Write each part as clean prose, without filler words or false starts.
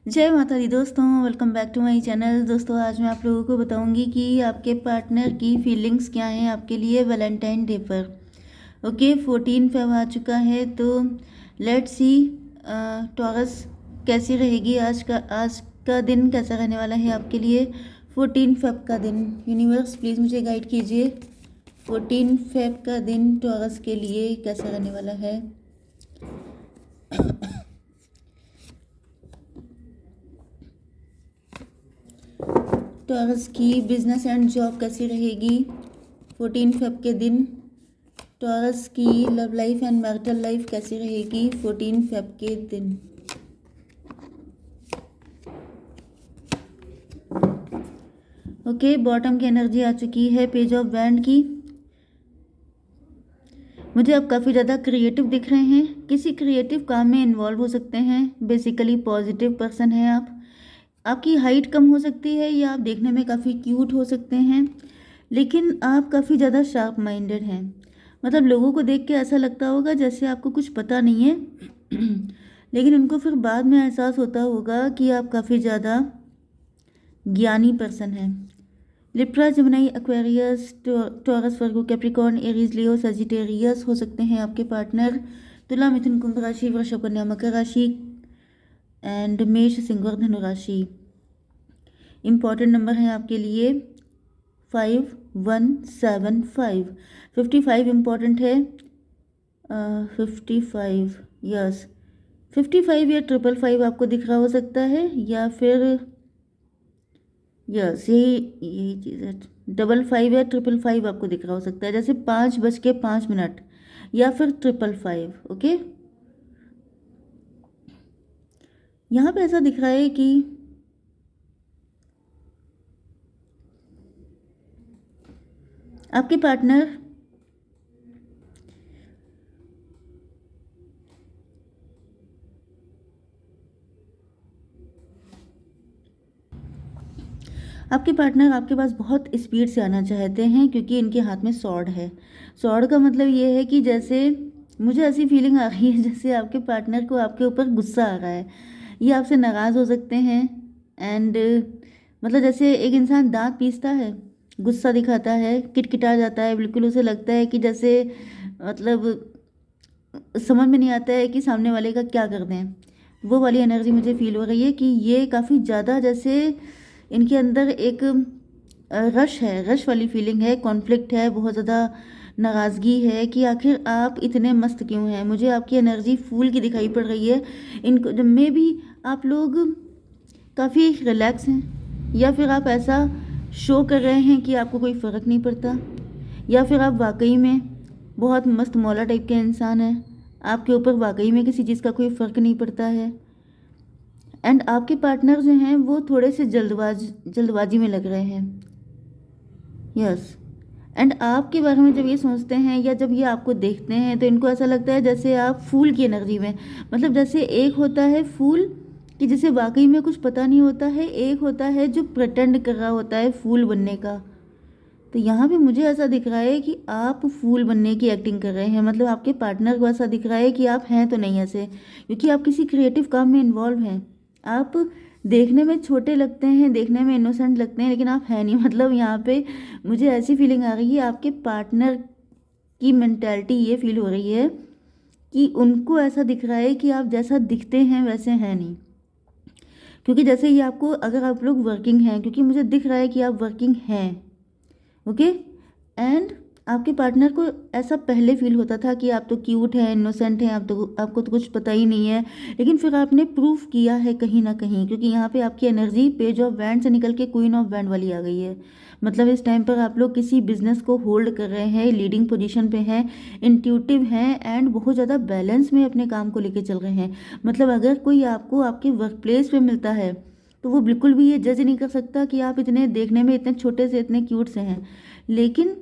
जय माता दी दोस्तों, welcome back to my channel. दोस्तों, आज मैं आप लोगों को बताऊंगी कि आपके पार्टनर की फीलिंग्स क्या हैं आपके लिए वैलेंटाइन डे पर। ओके, 14 फेब आ चुका है, तो लेट्स सी टॉरस कैसी रहेगी। आज का दिन कैसा रहने वाला है आपके लिए 14 फेब का दिन। यूनिवर्स प्लीज़ मुझे गाइड कीजिए, 14 फेब का दिन टॉरस के लिए कैसा रहने वाला है। टॉरस की बिजनेस एंड जॉब कैसी रहेगी 14 फेब के दिन। टॉरस की love life and marital life कैसी रहेगी 14 फेब के दिन। ओके, बॉटम की एनर्जी आ चुकी है, पेज ऑफ वैंड की। मुझे आप काफ़ी ज़्यादा क्रिएटिव दिख रहे हैं, किसी क्रिएटिव काम में इन्वॉल्व हो सकते हैं। बेसिकली पॉजिटिव पर्सन हैं आप। आपकी हाइट कम हो सकती है या आप देखने में काफ़ी क्यूट हो सकते हैं, लेकिन आप काफ़ी ज़्यादा शार्प माइंडेड हैं। मतलब लोगों को देख के ऐसा लगता होगा जैसे आपको कुछ पता नहीं है लेकिन उनको फिर बाद में एहसास होता होगा कि आप काफ़ी ज़्यादा ज्ञानी पर्सन हैं। लिब्रा, जेमिनी, एक्वेरियस, टॉरस, वर्गो, कैप्रिकॉर्न, एरीज, लियो, सजिटेरियस हो सकते हैं आपके पार्टनर। तुला, मिथुन, कुंभ राशि, वृषभ, कन्या, मकर राशि एंड मेष, सिंह और धनु राशि। इम्पॉर्टेंट नंबर है आपके लिए 5175। 55 इम्पॉर्टेंट है। 55, यस, 55 या 555 आपको दिख रहा हो सकता है, या फिर यस यही चीज़ है। 55 या 555 आपको दिख रहा हो सकता है, जैसे 5:05 या फिर 555। ओके, यहाँ पे ऐसा दिख रहा है कि आपके पार्टनर आपके पास बहुत स्पीड से आना चाहते हैं, क्योंकि इनके हाथ में सॉर्ड है। सॉर्ड का मतलब ये है कि जैसे मुझे ऐसी फीलिंग आ रही है जैसे आपके पार्टनर को आपके ऊपर गुस्सा आ रहा है, ये आपसे नाराज़ हो सकते हैं। एंड मतलब जैसे एक इंसान दांत पीसता है, गुस्सा दिखाता है, किटकिटा जाता है, बिल्कुल उसे लगता है कि जैसे मतलब समझ में नहीं आता है कि सामने वाले का क्या कर दें। वो वाली एनर्जी मुझे फील हो रही है कि ये काफ़ी ज़्यादा जैसे इनके अंदर एक रश है, रश वाली फीलिंग है, कॉन्फ्लिक्ट है, बहुत ज़्यादा नाराज़गी है कि आखिर आप इतने मस्त क्यों हैं। मुझे आपकी एनर्जी फूल की दिखाई पड़ रही है। इनको जब में भी आप लोग काफ़ी रिलैक्स हैं, या फिर आप ऐसा शो कर रहे हैं कि आपको कोई फ़र्क नहीं पड़ता, या फिर आप वाकई में बहुत मस्त मौला टाइप के इंसान हैं, आपके ऊपर वाकई में किसी चीज़ का कोई फ़र्क नहीं पड़ता है। एंड आपके पार्टनर जो हैं वो थोड़े से जल्दबाजी में लग रहे हैं। यस, एंड आपके बारे में जब ये सोचते हैं या जब ये आपको देखते हैं तो इनको ऐसा लगता है जैसे आप फूल की एनर्जी में, मतलब जैसे एक होता है फूल कि जिसे वाकई में कुछ पता नहीं होता है, एक होता है जो प्रिटेंड कर रहा होता है फूल बनने का। तो यहाँ पे मुझे ऐसा दिख रहा है कि आप फूल बनने की एक्टिंग कर रहे हैं। मतलब आपके पार्टनर को ऐसा दिख रहा है कि आप हैं तो नहीं ऐसे, क्योंकि आप किसी क्रिएटिव काम में इन्वॉल्व हैं। आप देखने में छोटे लगते हैं, देखने में इनोसेंट लगते हैं, लेकिन आप हैं नहीं। मतलब यहाँ पे मुझे ऐसी फीलिंग आ रही है, आपके पार्टनर की मेंटालिटी ये फील हो रही है कि उनको ऐसा दिख रहा है कि आप जैसा दिखते हैं वैसे हैं नहीं। क्योंकि जैसे ये आपको, अगर आप लोग वर्किंग हैं, क्योंकि मुझे दिख रहा है कि आप वर्किंग हैं, ओके। एंड आपके पार्टनर को ऐसा पहले फील होता था कि आप तो क्यूट हैं, इनोसेंट हैं, आपको तो कुछ पता ही नहीं है, लेकिन फिर आपने प्रूफ किया है कहीं ना कहीं, क्योंकि यहाँ पे आपकी एनर्जी पेज ऑफ वैंड से निकल के क्वीन ऑफ वैंड वाली आ गई है। मतलब इस टाइम पर आप लोग किसी बिजनेस को होल्ड कर रहे हैं, लीडिंग पोजीशन पे हैं, इंट्यूटिव हैं, एंड बहुत ज़्यादा बैलेंस में अपने काम को लेके चल रहे हैं। मतलब अगर कोई आपको आपके वर्क प्लेस पे मिलता है तो वो बिल्कुल भी ये जज नहीं कर सकता कि आप इतने देखने में इतने छोटे से, इतने क्यूट से हैं। लेकिन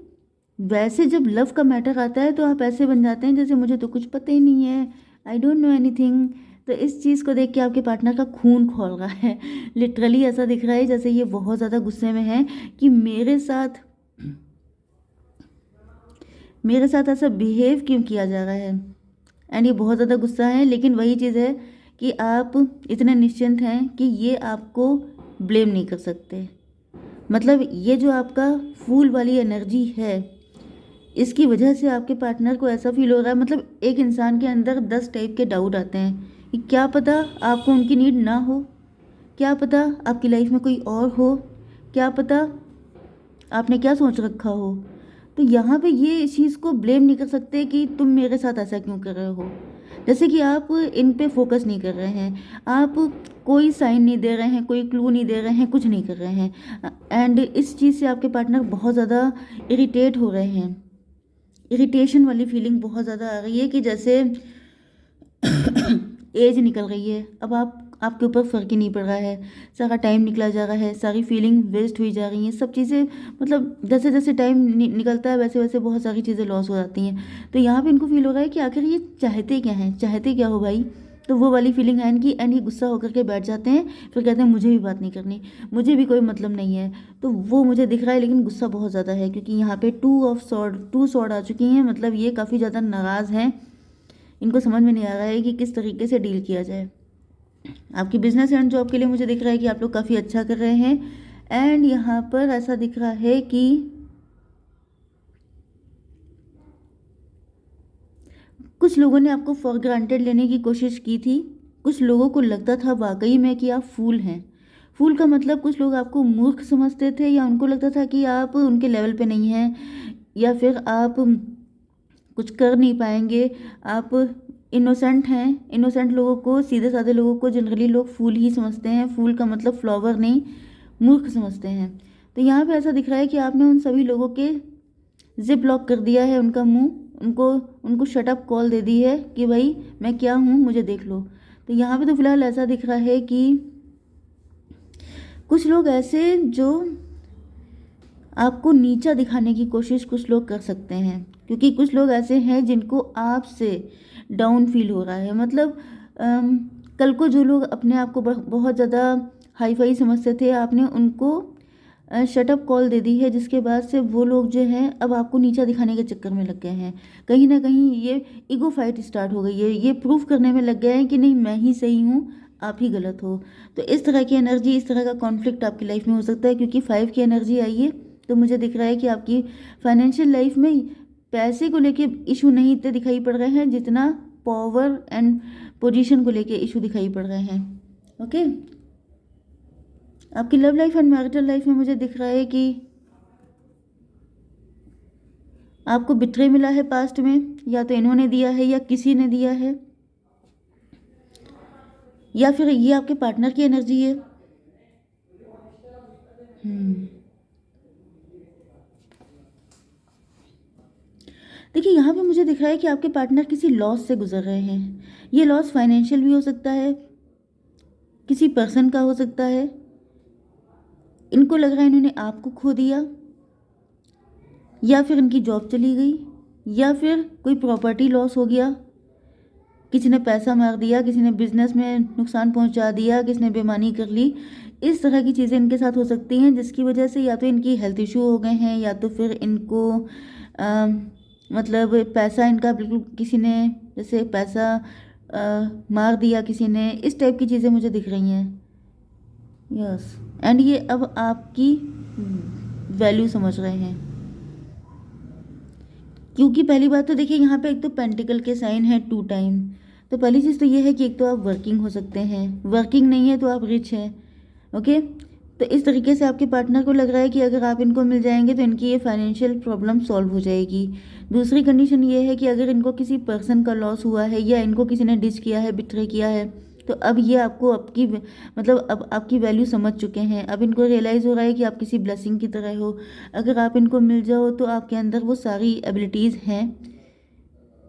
वैसे जब लव का मैटर आता है तो आप ऐसे बन जाते हैं जैसे मुझे तो कुछ पता ही नहीं है, आई डोंट नो एनीथिंग। तो इस चीज़ को देख के आपके पार्टनर का खून खौल रहा है। लिटरली ऐसा दिख रहा है जैसे ये बहुत ज़्यादा गुस्से में है कि मेरे साथ ऐसा बिहेव क्यों किया जा रहा है। एंड ये बहुत ज़्यादा गुस्सा है, लेकिन वही चीज़ है कि आप इतने निश्चिंत हैं कि ये आपको ब्लेम नहीं कर सकते। मतलब ये जो आपका फूल वाली एनर्जी है, इसकी वजह से आपके पार्टनर को ऐसा फील हो रहा है, मतलब एक इंसान के अंदर 10 टाइप के डाउट आते हैं कि क्या पता आपको उनकी नीड ना हो, क्या पता आपकी लाइफ में कोई और हो, क्या पता आपने क्या सोच रखा हो। तो यहाँ पे ये इस चीज़ को ब्लेम नहीं कर सकते कि तुम मेरे साथ ऐसा क्यों कर रहे हो। जैसे कि आप इन पे फोकस नहीं कर रहे हैं, आप कोई साइन नहीं दे रहे हैं, कोई क्लू नहीं दे रहे हैं, कुछ नहीं कर रहे हैं, एंड इस चीज़ से आपके पार्टनर बहुत ज़्यादा इरिटेट हो रहे हैं। इरिटेशन वाली फीलिंग बहुत ज़्यादा आ रही है कि जैसे एज निकल रही है, अब आपके ऊपर फ़र्क ही नहीं पड़ रहा है, सारा टाइम निकला जा रहा है, सारी फीलिंग वेस्ट हुई जा रही हैं, सब चीज़ें, मतलब जैसे जैसे टाइम निकलता है वैसे वैसे बहुत सारी चीज़ें लॉस हो जाती हैं। तो यहाँ पे इनको फील हो रहा है कि आखिर ये चाहते क्या हैं, चाहते क्या हो भाई। तो वो वाली फीलिंग है इनकी, एंड ये गुस्सा होकर के बैठ जाते हैं, फिर कहते हैं मुझे भी बात नहीं करनी, मुझे भी कोई मतलब नहीं है। तो वो मुझे दिख रहा है, लेकिन गुस्सा बहुत ज़्यादा है क्योंकि यहाँ पे टू सॉर्ड आ चुकी हैं, मतलब ये काफ़ी ज़्यादा नाराज़ हैं। इनको समझ में नहीं आ रहा है कि किस तरीके से डील किया जाए। आपकी बिजनेस एंड जॉब के लिए मुझे दिख रहा है कि आप लोग काफ़ी अच्छा कर रहे हैं, एंड यहाँ पर ऐसा दिख रहा है कि कुछ लोगों ने आपको फॉर ग्रांटेड लेने की कोशिश की थी। कुछ लोगों को लगता था वाकई में कि आप फूल हैं। फूल का मतलब कुछ लोग आपको मूर्ख समझते थे, या उनको लगता था कि आप उनके लेवल पे नहीं हैं, या फिर आप कुछ कर नहीं पाएंगे, आप इनोसेंट हैं। इनोसेंट लोगों को, सीधे साधे लोगों को जनरली लोग फूल ही समझते हैं। फूल का मतलब फ्लावर नहीं, मूर्ख समझते हैं। तो यहाँ पे ऐसा दिख रहा है कि आपने उन सभी लोगों के जिप लॉक कर दिया है, उनका मुंह, उनको उनको शट अप कॉल दे दी है कि भाई मैं क्या हूँ, मुझे देख लो। तो यहाँ पे तो फिलहाल ऐसा दिख रहा है कि कुछ लोग ऐसे जो आपको नीचा दिखाने की कोशिश कुछ लोग कर सकते हैं, क्योंकि कुछ लोग ऐसे हैं जिनको आपसे डाउन फील हो रहा है। मतलब कल को जो लोग अपने आप को बहुत ज़्यादा हाई फाई समझते थे, आपने उनको शटअप कॉल दे दी है, जिसके बाद से वो लोग जो हैं अब आपको नीचा दिखाने के चक्कर में लग गए हैं। कहीं ना कहीं ये ईगो फाइट स्टार्ट हो गई है, ये प्रूव करने में लग गए हैं कि नहीं मैं ही सही हूँ, आप ही गलत हो। तो इस तरह की एनर्जी, इस तरह का कॉन्फ्लिक्ट आपकी लाइफ में हो सकता है, क्योंकि 5 की एनर्जी आई है। तो मुझे दिख रहा है कि आपकी फाइनेंशियल लाइफ में पैसे को लेके इशू नहीं इतने दिखाई पड़ रहे हैं जितना पावर एंड पोजीशन को लेके इशू दिखाई पड़ रहे हैं। ओके, आपकी love life and marital life में मुझे दिख रहा है कि आपको बिट्रे मिला है पास्ट में, या तो इन्होंने दिया है या किसी ने दिया है, या फिर ये आपके पार्टनर की एनर्जी है। देखिए यहाँ पे मुझे दिख रहा है कि आपके पार्टनर किसी लॉस से गुजर रहे हैं। ये लॉस फाइनेंशियल भी हो सकता है, किसी पर्सन का हो सकता है। इनको लग रहा है इन्होंने आपको खो दिया, या फिर इनकी जॉब चली गई, या फिर कोई प्रॉपर्टी लॉस हो गया, किसी ने पैसा मार दिया, किसी ने बिजनेस में नुकसान पहुंचा दिया, किसी ने बेईमानी कर ली। इस तरह की चीज़ें इनके साथ हो सकती हैं, जिसकी वजह से या तो इनकी हेल्थ इशू हो गए हैं, या तो फिर इनको मतलब पैसा इनका बिल्कुल किसी ने जैसे पैसा मार दिया किसी ने, इस टाइप की चीज़ें मुझे दिख रही हैं। यस, एंड ये अब आपकी वैल्यू समझ रहे हैं, क्योंकि पहली बात तो देखिए यहाँ पे एक तो पेंटिकल के साइन है 2 टाइम। तो पहली चीज़ तो ये है कि एक तो आप वर्किंग हो सकते हैं, वर्किंग नहीं है तो आप रिच हैं। ओके, तो इस तरीके से आपके पार्टनर को लग रहा है कि अगर आप इनको मिल जाएंगे तो इनकी ये फाइनेंशियल प्रॉब्लम सॉल्व हो जाएगी। दूसरी कंडीशन ये है कि अगर इनको किसी पर्सन का लॉस हुआ है, या इनको किसी ने डिच किया है, बिट्रे किया है, तो अब ये आपको आपकी मतलब अब आपकी वैल्यू समझ चुके हैं। अब इनको रियलाइज़ हो रहा है कि आप किसी ब्लेसिंग की तरह हो। अगर आप इनको मिल जाओ तो आपके अंदर वो सारी एबिलिटीज़ हैं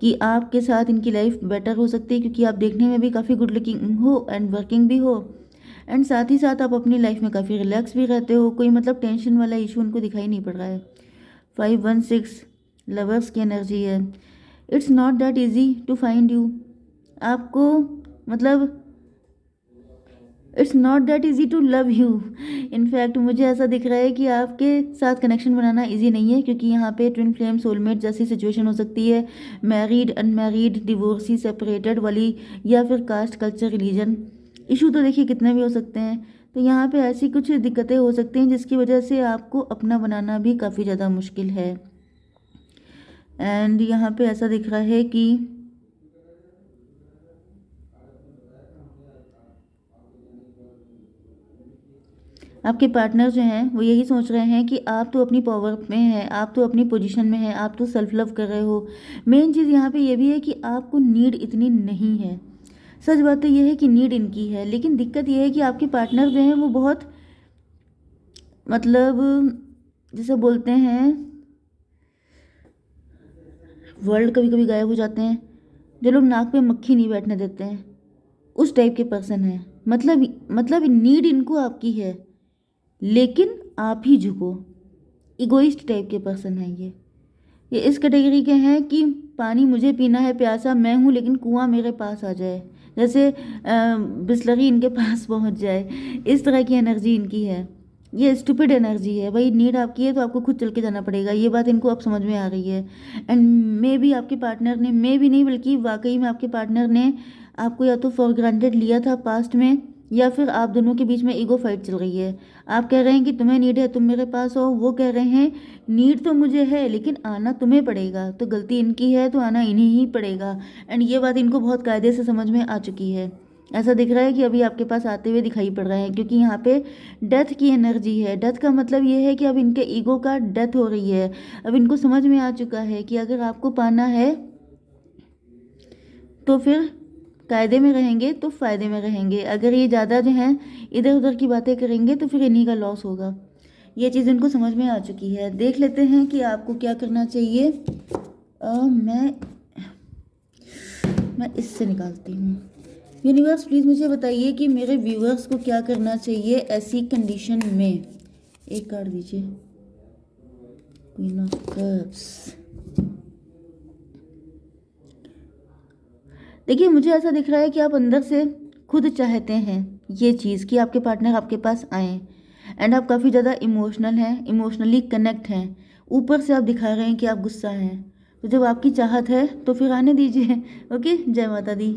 कि आपके साथ इनकी लाइफ बेटर हो सकती है, क्योंकि आप देखने में भी काफ़ी गुड लुकिंग हो एंड वर्किंग भी हो, एंड साथ ही साथ आप अपनी लाइफ में काफ़ी रिलैक्स भी रहते हो। कोई मतलब टेंशन वाला इशू उनको दिखाई नहीं पड़ रहा है। 516 लवर्स की एनर्जी है। It's not that easy to find you. आपको मतलब it's not that easy to love you. In fact मुझे ऐसा दिख रहा है कि आपके साथ कनेक्शन बनाना ईजी नहीं है, क्योंकि यहाँ पे ट्विन फ्लेम सोलमेट जैसी सिचुएशन हो सकती है, मैरिड अनमैरिड डिवोर्सी सेपरेटेड वाली, या फिर कास्ट कल्चर रिलीजन इशू तो देखिए कितने भी हो सकते हैं। तो यहाँ पे ऐसी कुछ दिक्कतें हो सकती हैं जिसकी वजह से आपको अपना बनाना भी काफ़ी ज़्यादा मुश्किल है। एंड यहाँ पे ऐसा दिख रहा है कि आपके पार्टनर जो हैं वो यही सोच रहे हैं कि आप तो अपनी पावर में हैं, आप तो अपनी पोजीशन में हैं, आप तो सेल्फ लव कर रहे हो। मेन चीज़ यहाँ पे ये भी है कि आपको नीड इतनी नहीं है। सच बात तो ये है कि नीड इनकी है, लेकिन दिक्कत ये है कि आपके पार्टनर जो हैं वो बहुत, मतलब जैसे बोलते हैं, वर्ल्ड कभी कभी गायब हो जाते हैं, जो लोग नाक पे मक्खी नहीं बैठने देते हैं, उस टाइप के पर्सन हैं। मतलब नीड इनको आपकी है, लेकिन आप ही झुको। इगोइस्ट टाइप के पर्सन हैं ये इस कैटेगरी के हैं कि पानी मुझे पीना है, प्यासा मैं हूँ, लेकिन कुआं मेरे पास आ जाए, जैसे बिस्लरी इनके पास पहुँच जाए, इस तरह की एनर्जी इनकी है। ये स्टूपिड एनर्जी है भाई। नीड आपकी है तो आपको खुद चल के जाना पड़ेगा, ये बात इनको अब समझ में आ रही है। एंड मे भी आपके पार्टनर ने, मे भी नहीं बल्कि वाकई में आपके पार्टनर ने आपको या तो फॉर ग्रांटेड लिया था पास्ट में, या फिर आप दोनों के बीच में ईगो फाइट चल रही है। आप कह रहे हैं कि तुम्हें नीड है, तुम मेरे पास हो, वो कह रहे हैं नीड तो मुझे है लेकिन आना तुम्हें पड़ेगा, तो गलती इनकी है तो आना इन्हीं ही पड़ेगा। एंड ये बात इनको बहुत कायदे से समझ में आ चुकी है। ऐसा दिख रहा है कि अभी आपके पास आते हुए दिखाई पड़ रहे हैं, क्योंकि यहाँ पे डेथ की एनर्जी है। डेथ का मतलब ये है कि अब इनके ईगो का डेथ हो रही है। अब इनको समझ में आ चुका है कि अगर आपको पाना है तो फिर कायदे में रहेंगे तो फ़ायदे में रहेंगे, अगर ये ज़्यादा जो हैं इधर उधर की बातें करेंगे तो फिर इन्हीं का लॉस होगा। ये चीज़ इनको समझ में आ चुकी है। देख लेते हैं कि आपको क्या करना चाहिए। मैं इससे निकालती हूँ। यूनिवर्स प्लीज़ मुझे बताइए कि मेरे व्यूअर्स को क्या करना चाहिए ऐसी कंडीशन में। एक कार्ड दीजिए, क्वीन ऑफ कप्स। देखिए मुझे ऐसा दिख रहा है कि आप अंदर से खुद चाहते हैं ये चीज़ कि आपके पार्टनर आपके पास आएँ। एंड आप काफ़ी ज़्यादा इमोशनल हैं, इमोशनली कनेक्ट हैं। ऊपर से आप दिखा रहे हैं कि आप गुस्सा हैं, तो जब आपकी चाहत है तो फिर आने दीजिए। ओके, जय माता दी।